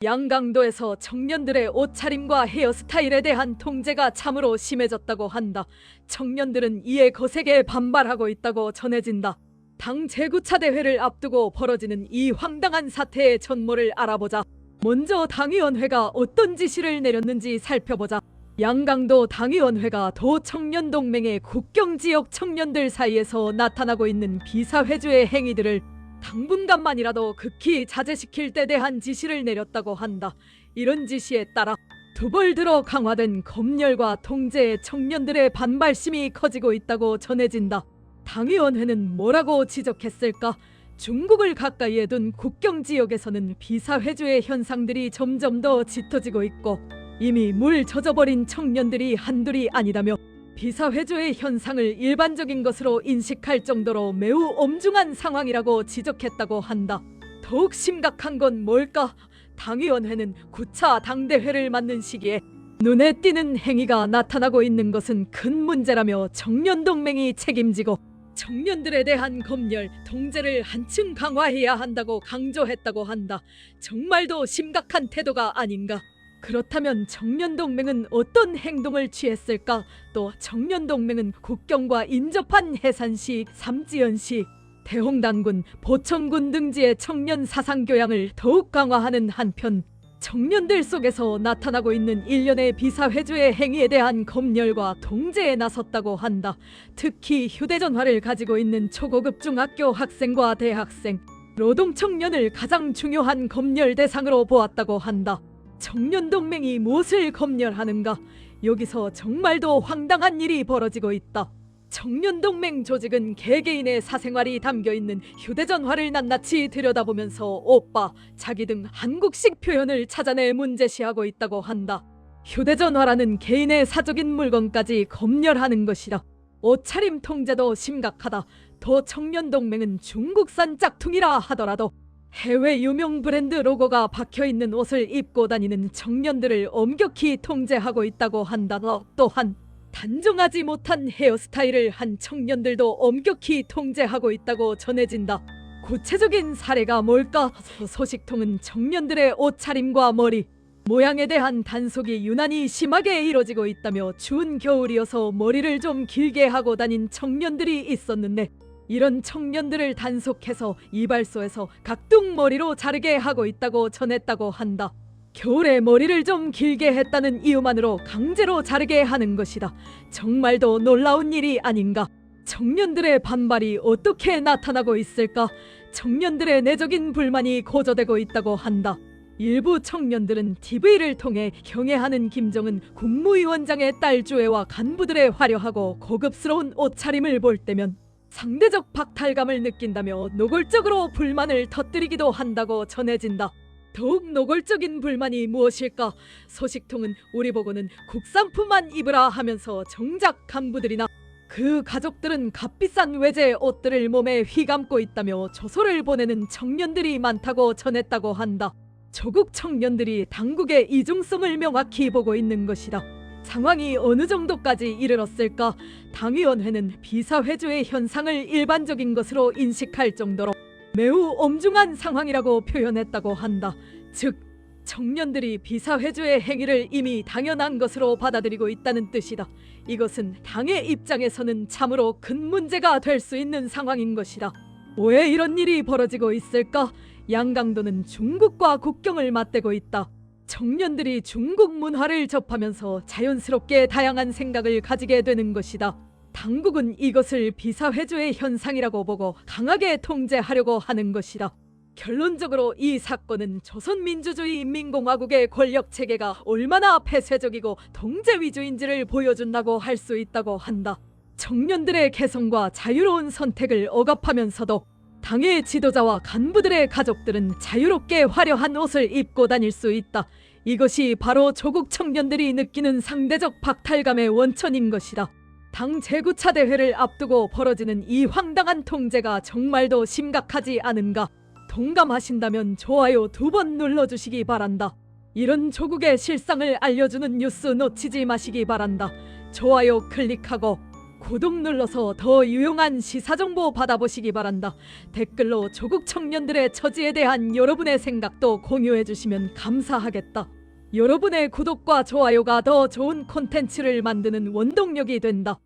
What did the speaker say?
양강도에서 청년들의 옷차림과 헤어스타일에 대한 통제가 참으로 심해졌다고 한다. 청년들은 이에 거세게 반발하고 있다고 전해진다. 당 제9차 대회를 앞두고 벌어지는 이 황당한 사태의 전모를 알아보자. 먼저 당위원회가 어떤 지시를 내렸는지 살펴보자. 양강도 당위원회가 도청년동맹의 국경지역 청년들 사이에서 나타나고 있는 비사회주의 행위들을 당분간만이라도 극히 자제시킬 때 대한 지시를 내렸다고 한다. 이런 지시에 따라 두 벌 들어 강화된 검열과 통제에 청년들의 반발심이 커지고 있다고 전해진다. 당위원회는 뭐라고 지적했을까? 중국을 가까이에 둔 국경지역에서는 비사회주의 현상들이 점점 더 짙어지고 있고 이미 물 젖어버린 청년들이 한둘이 아니다며 비사회주의 현상을 일반적인 것으로 인식할 정도로 매우 엄중한 상황이라고 지적했다고 한다. 더욱 심각한 건 뭘까? 당위원회는 9차 당대회를 맞는 시기에 눈에 띄는 행위가 나타나고 있는 것은 큰 문제라며 청년동맹이 책임지고 청년들에 대한 검열, 통제를 한층 강화해야 한다고 강조했다고 한다. 정말도 심각한 태도가 아닌가? 그렇다면 청년동맹은 어떤 행동을 취했을까? 또 청년동맹은 국경과 인접한 해산시, 삼지연시, 대홍단군, 보천군 등지의 청년 사상교양을 더욱 강화하는 한편 청년들 속에서 나타나고 있는 일련의 비사회주의 행위에 대한 검열과 통제에 나섰다고 한다. 특히 휴대전화를 가지고 있는 초고급 중학교 학생과 대학생, 노동청년을 가장 중요한 검열 대상으로 보았다고 한다. 청년동맹이 무엇을 검열하는가? 여기서 정말도 황당한 일이 벌어지고 있다. 청년동맹 조직은 개개인의 사생활이 담겨있는 휴대전화를 낱낱이 들여다보면서 오빠, 자기 등 한국식 표현을 찾아내 문제시하고 있다고 한다. 휴대전화라는 개인의 사적인 물건까지 검열하는 것이다. 옷차림 통제도 심각하다. 더 청년동맹은 중국산 짝퉁이라 하더라도 해외 유명 브랜드 로고가 박혀있는 옷을 입고 다니는 청년들을 엄격히 통제하고 있다고 한다. 또한 단정하지 못한 헤어스타일을 한 청년들도 엄격히 통제하고 있다고 전해진다. 구체적인 사례가 뭘까? 소식통은 청년들의 옷차림과 머리, 모양에 대한 단속이 유난히 심하게 이뤄지고 있다며 추운 겨울이어서 머리를 좀 길게 하고 다닌 청년들이 있었는데 이런 청년들을 단속해서 이발소에서 각뚱머리로 자르게 하고 있다고 전했다고 한다. 겨울에 머리를 좀 길게 했다는 이유만으로 강제로 자르게 하는 것이다. 정말도 놀라운 일이 아닌가? 청년들의 반발이 어떻게 나타나고 있을까? 청년들의 내적인 불만이 고조되고 있다고 한다. 일부 청년들은 TV를 통해 경애하는 김정은 국무위원장의 딸 주애와 간부들의 화려하고 고급스러운 옷차림을 볼 때면 상대적 박탈감을 느낀다며 노골적으로 불만을 터뜨리기도 한다고 전해진다. 더욱 노골적인 불만이 무엇일까? 소식통은 우리 보고는 국산품만 입으라 하면서 정작 간부들이나 그 가족들은 값비싼 외제 옷들을 몸에 휘감고 있다며 조소를 보내는 청년들이 많다고 전했다고 한다. 조국 청년들이 당국의 이중성을 명확히 보고 있는 것이다. 상황이 어느 정도까지 이르렀을까? 당위원회는 비사회주의 현상을 일반적인 것으로 인식할 정도로 매우 엄중한 상황이라고 표현했다고 한다. 즉, 청년들이 비사회주의 행위를 이미 당연한 것으로 받아들이고 있다는 뜻이다. 이것은 당의 입장에서는 참으로 큰 문제가 될 수 있는 상황인 것이다. 왜 이런 일이 벌어지고 있을까? 양강도는 중국과 국경을 맞대고 있다. 청년들이 중국 문화를 접하면서 자연스럽게 다양한 생각을 가지게 되는 것이다. 당국은 이것을 비사회주의 현상이라고 보고 강하게 통제하려고 하는 것이다. 결론적으로 이 사건은 조선민주주의 인민공화국의 권력체계가 얼마나 폐쇄적이고 통제 위주인지를 보여준다고 할 수 있다고 한다. 청년들의 개성과 자유로운 선택을 억압하면서도 당의 지도자와 간부들의 가족들은 자유롭게 화려한 옷을 입고 다닐 수 있다. 이것이 바로 조국 청년들이 느끼는 상대적 박탈감의 원천인 것이다. 당 제9차 대회를 앞두고 벌어지는 이 황당한 통제가 정말도 심각하지 않은가? 동감하신다면 좋아요 2번 눌러주시기 바란다. 이런 조국의 실상을 알려주는 뉴스 놓치지 마시기 바란다. 좋아요 클릭하고 구독 눌러서 더 유용한 시사정보 받아보시기 바란다. 댓글로 조국 청년들의 처지에 대한 여러분의 생각도 공유해주시면 감사하겠다. 여러분의 구독과 좋아요가 더 좋은 콘텐츠를 만드는 원동력이 된다.